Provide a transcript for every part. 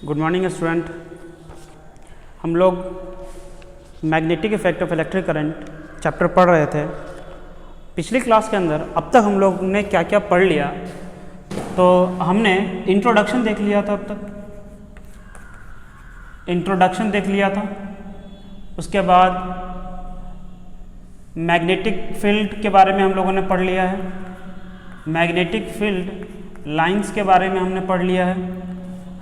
Good morning student. हम लोग magnetic effect of electric current chapter पढ़ रहे थे। पिछली क्लास के अंदर अब तक हम लोग ने क्या क्या पढ़ लिया, तो हमने इंट्रोडक्शन देख लिया था। अब तक इंट्रोडक्शन देख लिया था। उसके बाद मैग्नेटिक फील्ड के बारे में हम लोगों ने पढ़ लिया है। मैग्नेटिक फील्ड लाइंस के बारे में हमने पढ़ लिया है।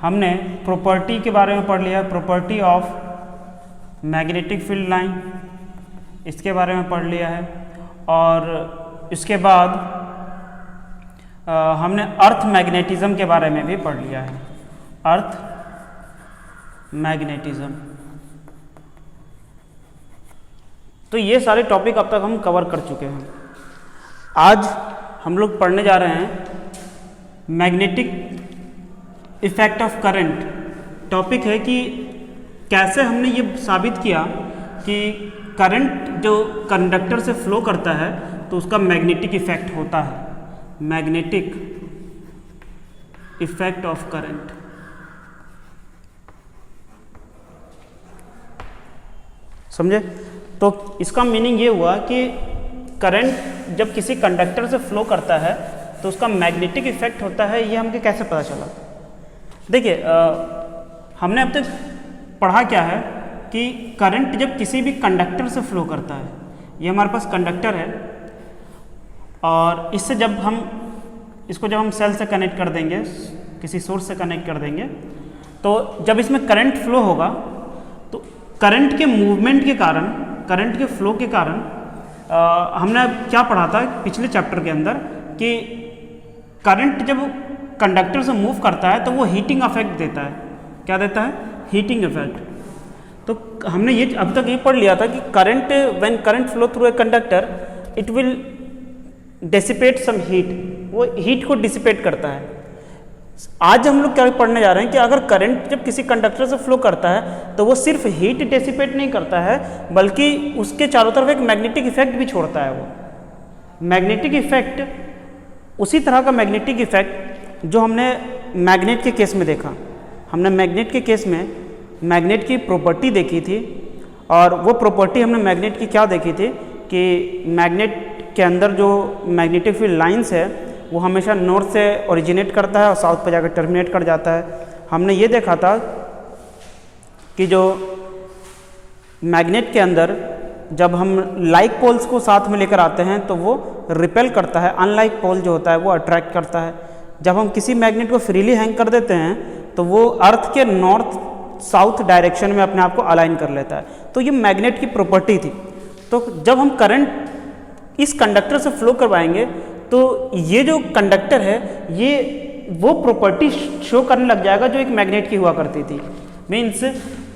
हमने प्रॉपर्टी के बारे में पढ़ लिया, property of magnetic field line, इसके बारे में पढ़ लिया है। और इसके बाद हमने अर्थ मैग्नेटिज्म के बारे में भी पढ़ लिया है। अर्थ मैग्नेटिज्म। तो ये सारे टॉपिक अब तक हम कवर कर चुके हैं। आज हम लोग पढ़ने जा रहे हैं magnetic effect of current. Topic है कि कैसे हमने ये साबित किया कि करंट जो कंडक्टर से फ्लो करता है तो उसका मैग्नेटिक इफेक्ट होता है। Magnetic effect of current. समझे? तो इसका मीनिंग ये हुआ कि करंट जब किसी कंडक्टर से फ्लो करता है तो उसका मैग्नेटिक इफेक्ट होता है। ये हमको कैसे पता चला? देखिए, हमने अब तक पढ़ा क्या है कि करंट जब किसी भी कंडक्टर से फ्लो करता है, ये हमारे पास कंडक्टर है और इससे जब हम सेल से कनेक्ट कर देंगे, किसी सोर्स से कनेक्ट कर देंगे, तो जब इसमें करंट फ्लो होगा तो करंट के मूवमेंट के कारण, करंट के फ्लो के कारण हमने क्या पढ़ा था पिछले चैप्टर के अंदर कि करंट जब कंडक्टर से मूव करता है तो वो हीटिंग इफेक्ट देता है। क्या देता है? Heating effect. तो हमने ये अब तक ये पढ़ लिया था कि current, when current flow through a conductor it will dissipate some heat, वो हीट को डिसिपेट करता है। आज हम लोग क्या पढ़ने जा रहे हैं कि अगर करंट जब किसी कंडक्टर से फ्लो करता है तो वो सिर्फ हीट डिसिपेट नहीं करता है, बल्कि उसके चारों तरफ एक मैग्नेटिक इफेक्ट भी छोड़ता है। वो मैग्नेटिक इफेक्ट उसी तरह का मैग्नेटिक इफेक्ट जो हमने मैग्नेट के केस में देखा। हमने मैग्नेट के केस में मैग्नेट की प्रॉपर्टी देखी थी, और वो प्रॉपर्टी हमने मैग्नेट की क्या देखी थी कि मैग्नेट के अंदर जो मैग्नेटिक फील्ड लाइंस है वो हमेशा नॉर्थ से ओरिजिनेट करता है और साउथ पर जाकर टर्मिनेट कर जाता है। हमने ये देखा था कि जो मैग्नेट के अंदर जब हम लाइक पोल्स को साथ में लेकर आते हैं तो वो रिपेल करता है, अनलाइक पोल जो होता है वो अट्रैक्ट करता है। जब हम किसी मैग्नेट को फ्रीली हैंग कर देते हैं तो वो अर्थ के नॉर्थ साउथ डायरेक्शन में अपने आप को अलाइन कर लेता है। तो ये मैग्नेट की प्रॉपर्टी थी। तो जब हम करंट इस कंडक्टर से फ्लो करवाएंगे तो ये जो कंडक्टर है ये वो प्रॉपर्टी शो करने लग जाएगा जो एक मैग्नेट की हुआ करती थी। मीन्स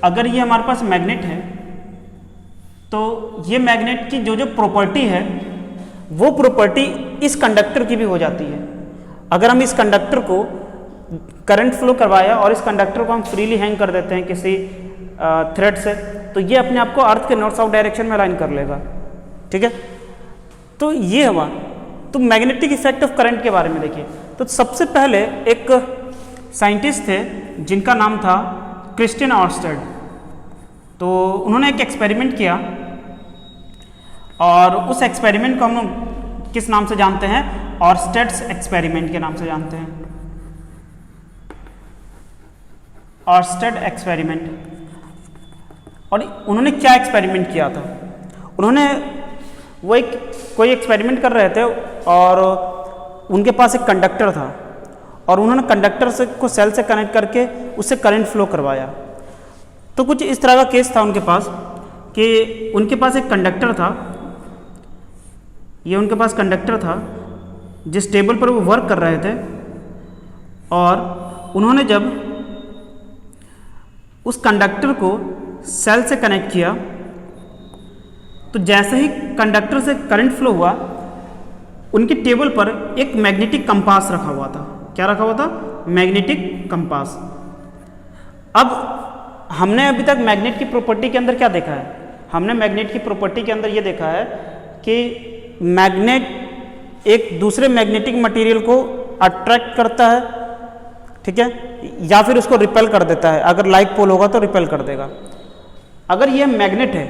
अगर ये हमारे पास मैग्नेट है तो ये मैग्नेट की जो जो प्रॉपर्टी है वो प्रॉपर्टी इस कंडक्टर की भी हो जाती है। अगर हम इस कंडक्टर को करंट फ्लो करवाया और इस कंडक्टर को हम फ्रीली हैंग कर देते हैं किसी थ्रेड से, तो ये अपने आप को अर्थ के नॉर्थ साउथ डायरेक्शन में अलाइन कर लेगा। ठीक है? तो ये हुआ। तो मैग्नेटिक इफेक्ट ऑफ करंट के बारे में देखिए। तो सबसे पहले एक साइंटिस्ट थे जिनका नाम था क्रिस्टियन ऑर्स्टेड। तो उन्होंने एक एक्सपेरिमेंट किया और उस एक्सपेरिमेंट को हम किस नाम से जानते हैं? ऑर्स्टेड्स एक्सपेरिमेंट के नाम से जानते हैं। Oersted experiment. और उन्होंने क्या एक्सपेरिमेंट किया था? उन्होंने वो कोई एक्सपेरिमेंट कर रहे थे और उनके पास एक कंडक्टर था और उन्होंने कंडक्टर को सेल से कनेक्ट करके उससे करंट फ्लो करवाया। तो कुछ इस तरह का केस था उनके पास कि उनके पास एक कंडक्टर था, ये उनके पास कंडक्टर था जिस टेबल पर वो वर्क कर रहे थे, और उन्होंने जब उस कंडक्टर को सेल से कनेक्ट किया तो जैसे ही कंडक्टर से करंट फ्लो हुआ उनकी टेबल पर एक मैग्नेटिक कंपास रखा हुआ था। क्या रखा हुआ था? Magnetic compass. अब हमने अभी तक मैग्नेट की प्रॉपर्टी के अंदर क्या देखा है? हमने मैग्नेट की प्रॉपर्टी के अंदर ये देखा है कि मैग्नेट एक दूसरे मैग्नेटिक मटेरियल को अट्रैक्ट करता है। ठीक है? या फिर उसको रिपेल कर देता है। अगर लाइक पोल होगा तो रिपेल कर देगा। अगर ये मैग्नेट है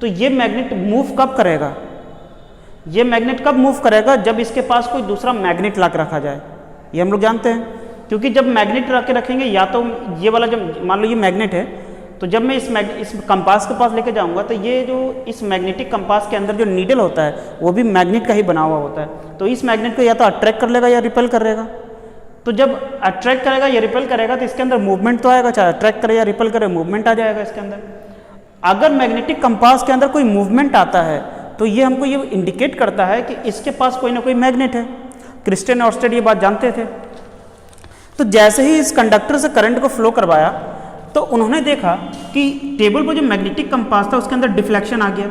तो ये मैग्नेट मूव कब करेगा? ये मैग्नेट कब मूव करेगा? जब इसके पास कोई दूसरा मैग्नेट ला के रखा जाए। ये हम लोग जानते हैं, क्योंकि जब मैग्नेट ला के रखेंगे, या तो ये वाला, जब मान लो ये मैग्नेट है, तो जब मैं इस कंपास के पास लेके जाऊंगा तो ये जो इस मैग्नेटिक कंपास के अंदर जो नीडल होता है वो भी मैग्नेट का ही बना हुआ होता है। तो इस मैग्नेट को या तो अट्रैक्ट कर लेगा या रिपेल करेगा। तो जब अट्रैक्ट करेगा या रिपेल करेगा तो इसके अंदर मूवमेंट तो आएगा, चाहे अट्रैक्ट करे या रिपेल करे, मूवमेंट आ जाएगा इसके अंदर। अगर मैग्नेटिक कंपास के अंदर कोई मूवमेंट आता है तो ये हमको ये इंडिकेट करता है कि इसके पास कोई ना कोई मैग्नेट है। क्रिस्टियन ऑर्स्टेड ये बात जानते थे। तो जैसे ही इस कंडक्टर से करंट को फ्लो करवाया तो उन्होंने देखा कि टेबल पर जो मैग्नेटिक कंपास था उसके अंदर डिफ्लेक्शन आ गया,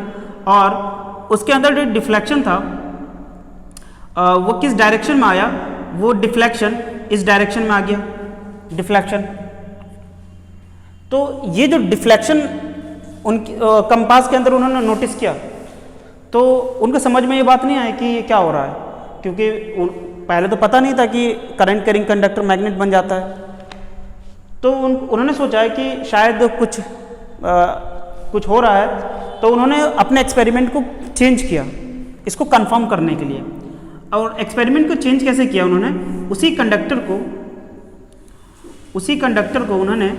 और उसके अंदर जो डिफ्लेक्शन था वो किस डायरेक्शन में आया? वो डिफ्लेक्शन इस डायरेक्शन में आ गया, डिफ्लेक्शन। तो ये जो डिफ्लेक्शन उनकी कंपास के अंदर उन्होंने नोटिस किया, तो उनको समझ में ये बात नहीं आई कि ये क्या हो रहा है, क्योंकि पहले तो पता नहीं था कि करंट कैरिंग कंडक्टर मैग्नेट बन जाता है। तो उन्होंने सोचा है कि शायद कुछ हो रहा है, तो उन्होंने अपने एक्सपेरिमेंट को चेंज किया इसको कंफर्म करने के लिए। और एक्सपेरिमेंट को चेंज कैसे किया उन्होंने? उसी कंडक्टर को उन्होंने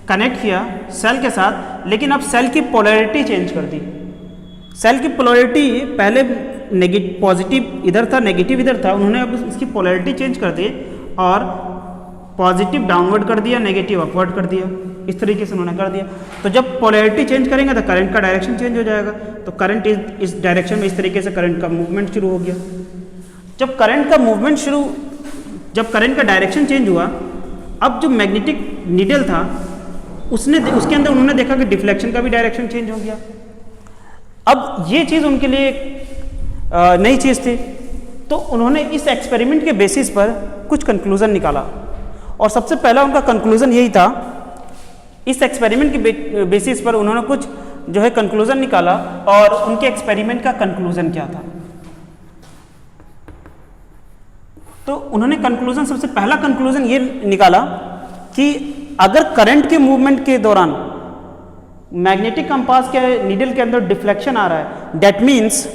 कनेक्ट किया सेल के साथ, लेकिन अब सेल की पोलैरिटी चेंज कर दी। सेल की पोलैरिटी पहले पॉजिटिव इधर था, नेगेटिव इधर था, उन्होंने अब इसकी पोलैरिटी चेंज कर दी और पॉजिटिव डाउनवर्ड कर दिया, नेगेटिव अपवर्ड कर दिया। इस तरीके से उन्होंने कर दिया। तो जब पोलैरिटी चेंज करेंगे तो करंट का डायरेक्शन चेंज हो जाएगा। तो करंट इस डायरेक्शन में, इस तरीके से करंट का मूवमेंट शुरू हो गया। जब करंट का डायरेक्शन चेंज हुआ, अब जो मैग्नेटिक नीडल था उसके अंदर उन्होंने देखा कि डिफ्लेक्शन का भी डायरेक्शन चेंज हो गया। अब ये चीज़ उनके लिए नई चीज़ थी, तो उन्होंने इस एक्सपेरिमेंट के बेसिस पर कुछ कंक्लूजन निकाला। और सबसे पहला उनका कंक्लूजन यही था, इस एक्सपेरिमेंट के बेसिस पर उन्होंने कुछ जो है कंक्लूजन निकाला। और उनके एक्सपेरिमेंट का कंक्लूजन क्या था? तो उन्होंने कंक्लूजन, सबसे पहला कंक्लूजन ये निकाला कि अगर करंट के मूवमेंट के दौरान मैग्नेटिक कंपास के नीडल के अंदर डिफ्लेक्शन आ रहा है, दैट मीन्स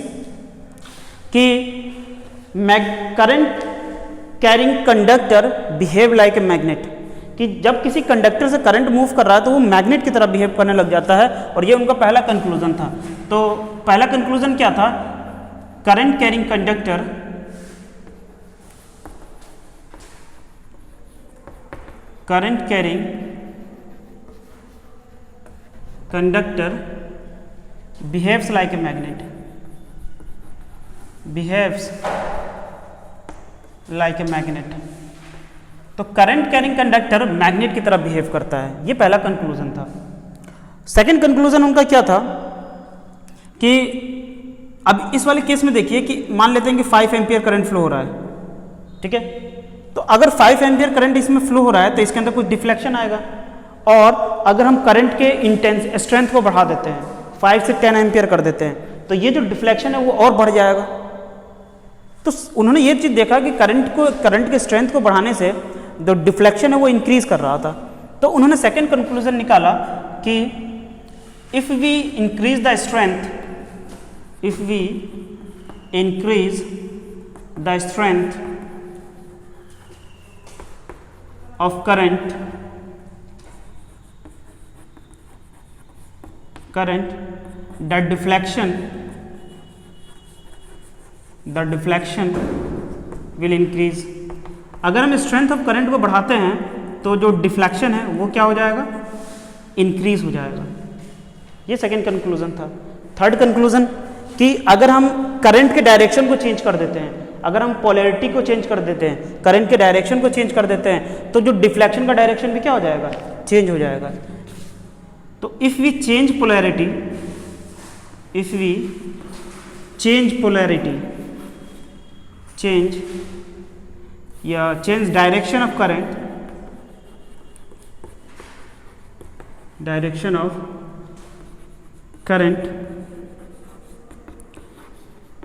कि current carrying conductor behave like a magnet, कि जब किसी कंडक्टर से करंट मूव कर रहा है तो वो मैग्नेट की तरह बिहेव करने लग जाता है। और ये उनका पहला कंक्लूजन था। तो पहला कंक्लूजन क्या था? Current carrying conductor behaves like a magnet, तो करंट कैरिंग कंडक्टर मैग्नेट की तरह बिहेव करता है। ये पहला कंक्लूजन था। सेकंड कंक्लूजन उनका क्या था कि अब इस वाले केस में देखिए कि मान लेते हैं कि 5 एम्पियर करंट फ्लो हो रहा है, ठीक है। तो अगर 5 एम्पियर करंट इसमें फ्लो हो रहा है तो इसके अंदर कुछ डिफ्लेक्शन आएगा। और अगर हम करंट के स्ट्रेंथ को बढ़ा देते हैं, 5 से 10 एम्पियर कर देते हैं, तो ये जो डिफ्लेक्शन है वो और बढ़ जाएगा। तो उन्होंने ये चीज़ देखा कि करंट के स्ट्रेंथ को बढ़ाने से जो डिफ्लेक्शन है वो इंक्रीज कर रहा था। तो उन्होंने सेकंड कंक्लूजन निकाला कि if we increase the strength of current, the deflection will increase। अगर हम स्ट्रेंथ ऑफ करंट को बढ़ाते हैं तो जो डिफ्लेक्शन है वो क्या हो जाएगा? इंक्रीज हो जाएगा। ये सेकंड कंक्लूजन था। थर्ड कंक्लूजन कि अगर हम करंट के डायरेक्शन को चेंज कर देते हैं, अगर हम पोलैरिटी को चेंज कर देते हैं, करंट के डायरेक्शन को चेंज कर देते हैं, तो जो डिफ्लेक्शन का डायरेक्शन भी क्या हो जाएगा? चेंज हो जाएगा। तो if we change polarity change direction of current,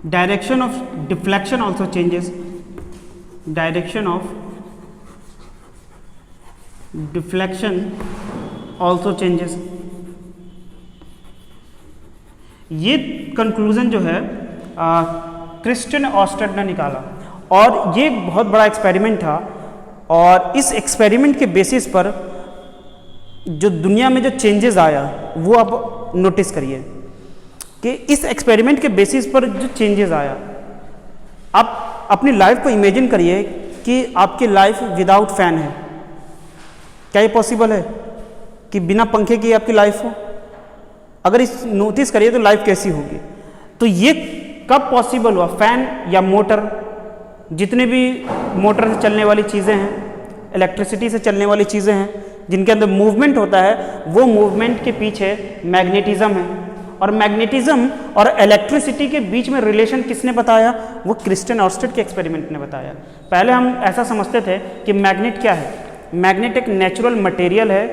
direction of deflection also changes, direction of deflection also changes. ये कंक्लूजन जो है क्रिस्टियन ऑस्टेड ने निकाला, और ये एक बहुत बड़ा एक्सपेरिमेंट था, और इस एक्सपेरिमेंट के बेसिस पर जो दुनिया में जो चेंजेस आया वो आप नोटिस करिए कि इस एक्सपेरिमेंट के बेसिस पर जो चेंजेस आया। आप अपनी लाइफ को इमेजिन करिए कि आपकी लाइफ विदाउट फैन है। क्या ये पॉसिबल है कि बिना पंखे की आपकी लाइफ हो? अगर इस नोटिस करिए तो लाइफ कैसी होगी। तो ये कब पॉसिबल हुआ? फैन या मोटर, जितने भी मोटर से चलने वाली चीज़ें हैं, इलेक्ट्रिसिटी से चलने वाली चीज़ें हैं, जिनके अंदर मूवमेंट होता है, वो मूवमेंट के पीछे मैग्नेटिज्म है। और मैग्नेटिज्म और इलेक्ट्रिसिटी के बीच में रिलेशन किसने बताया? वो क्रिस्टियन ऑर्स्टेड के एक्सपेरिमेंट ने बताया। पहले हम ऐसा समझते थे कि मैग्नेट क्या है? मैग्नेट एक नेचुरल मटेरियल है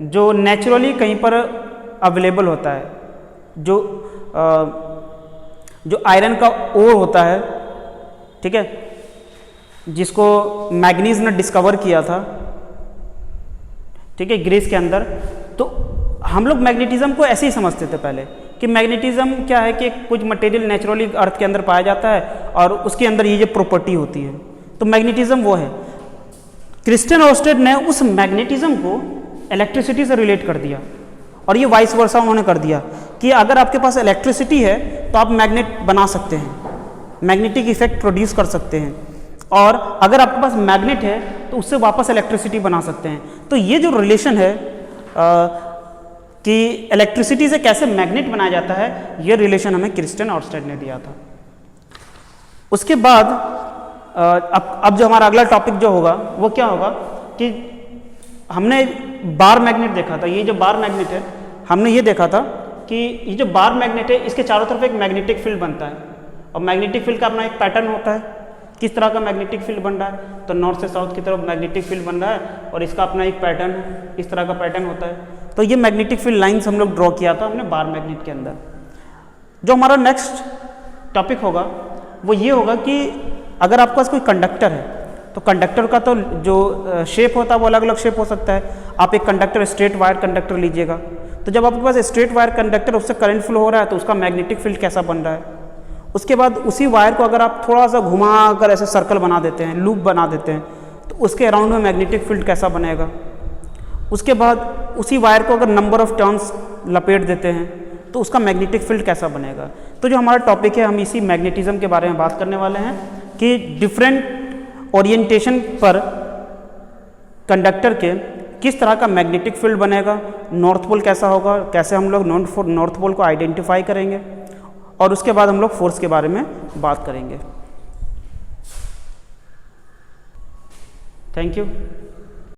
जो नेचुरली कहीं पर अवेलेबल होता है। जो आयरन का ओर होता है, ठीक है, जिसको मैग्नीज ने डिस्कवर किया था, ठीक है, ग्रीस के अंदर। तो हम लोग मैग्नेटिज्म को ऐसे ही समझते थे पहले कि मैग्नेटिज्म क्या है कि कुछ मटेरियल नेचुरली अर्थ के अंदर पाया जाता है और उसके अंदर ये प्रॉपर्टी होती है, तो मैग्नेटिज्म वो है। क्रिस्टियन ऑर्स्टेड ने उस मैग्नेटिज्म को इलेक्ट्रिसिटी से रिलेट कर दिया, और ये वाइस वर्सा उन्होंने कर दिया कि अगर आपके पास इलेक्ट्रिसिटी है तो आप मैग्नेट बना सकते हैं, मैग्नेटिक इफेक्ट प्रोड्यूस कर सकते हैं, और अगर आपके पास मैग्नेट है तो उससे वापस इलेक्ट्रिसिटी बना सकते हैं। तो ये जो रिलेशन है कि इलेक्ट्रिसिटी से कैसे मैग्नेट बनाया जाता है, ये रिलेशन हमें क्रिस्टियन ऑर्स्टेड ने दिया था। उसके बाद अब जो हमारा अगला टॉपिक जो होगा वो क्या होगा कि हमने बार मैग्नेट देखा था। ये जो बार मैग्नेट है, हमने ये देखा था कि ये जो बार मैग्नेट है इसके चारों तरफ एक मैग्नेटिक फील्ड बनता है, और मैग्नेटिक फील्ड का अपना एक पैटर्न होता है। किस तरह का मैग्नेटिक फील्ड बन रहा है? तो नॉर्थ से साउथ की तरफ मैग्नेटिक फील्ड बन रहा है, और इसका अपना एक पैटर्न है, इस तरह का पैटर्न होता है। तो ये मैग्नेटिक फील्ड लाइंस हम लोग ड्रॉ किया था हमने बार मैग्नेट के अंदर। जो हमारा नेक्स्ट टॉपिक होगा वो ये होगा कि अगर आपके पास कोई कंडक्टर है तो कंडक्टर का तो जो शेप होता है वो अलग अलग शेप हो सकता है। आप एक कंडक्टर स्ट्रेट वायर कंडक्टर लीजिएगा, तो जब आपके पास स्ट्रेट वायर कंडक्टर उससे करंट फ्लो हो रहा है तो उसका मैग्नेटिक फील्ड कैसा बन रहा है। उसके बाद उसी वायर को अगर आप थोड़ा सा घुमा कर ऐसे सर्कल बना देते हैं, लूप बना देते हैं, तो उसके अराउंड में मैग्नेटिक फील्ड कैसा बनेगा। उसके बाद उसी वायर को अगर नंबर ऑफ टर्न्स लपेट देते हैं तो उसका मैग्नेटिक फील्ड कैसा बनेगा। तो जो हमारा टॉपिक है हम इसी मैग्नेटिज्म के बारे में बात करने वाले हैं कि डिफरेंट ओरिएंटेशन पर कंडक्टर के किस तरह का मैग्नेटिक फील्ड बनेगा, नॉर्थ पोल कैसा होगा, कैसे हम लोग नॉर्थ पोल को आइडेंटिफाई करेंगे, और उसके बाद हम लोग फोर्स के बारे में बात करेंगे। Thank you.